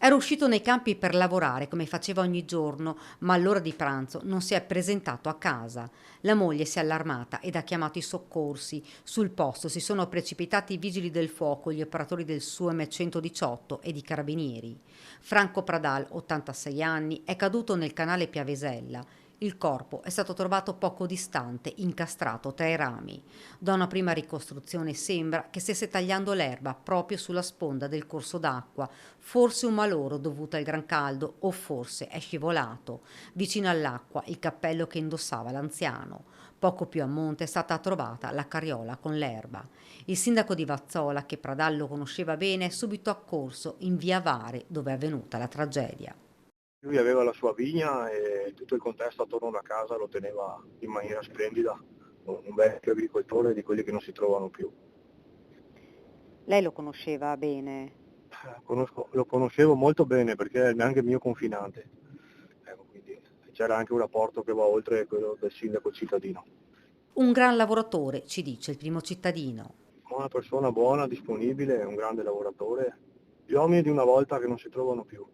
Era uscito nei campi per lavorare come faceva ogni giorno, ma all'ora di pranzo non si è presentato a casa. La moglie si è allarmata ed ha chiamato i soccorsi. Sul posto si sono precipitati i vigili del fuoco, gli operatori del SUEM 118 e di carabinieri. Franco Pradal, 86 anni, è caduto nel canale Piavesella. Il corpo è stato trovato poco distante, incastrato tra i rami. Da una prima ricostruzione sembra che stesse tagliando l'erba proprio sulla sponda del corso d'acqua, forse un maloro dovuto al gran caldo o forse è scivolato. Vicino all'acqua il cappello che indossava l'anziano. Poco più a monte è stata trovata la carriola con l'erba. Il sindaco di Vazzola, che Pradallo conosceva bene, è subito accorso in via Vare, dove è avvenuta la tragedia. Lui aveva la sua vigna e tutto il contesto attorno alla casa lo teneva in maniera splendida, un vecchio agricoltore di quelli che non si trovano più. Lei lo conosceva bene. Lo conoscevo molto bene perché è anche mio confinante, ecco, quindi c'era anche un rapporto che va oltre quello del sindaco cittadino. Un gran lavoratore, ci dice il primo cittadino. Una persona buona, disponibile, un grande lavoratore, gli uomini di una volta che non si trovano più.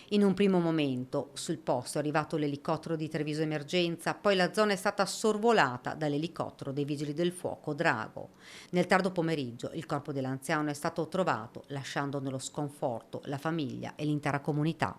In un primo momento sul posto è arrivato l'elicottero di Treviso Emergenza, poi la zona è stata sorvolata dall'elicottero dei Vigili del Fuoco Drago. Nel tardo pomeriggio il corpo dell'anziano è stato trovato, lasciando nello sconforto la famiglia e l'intera comunità.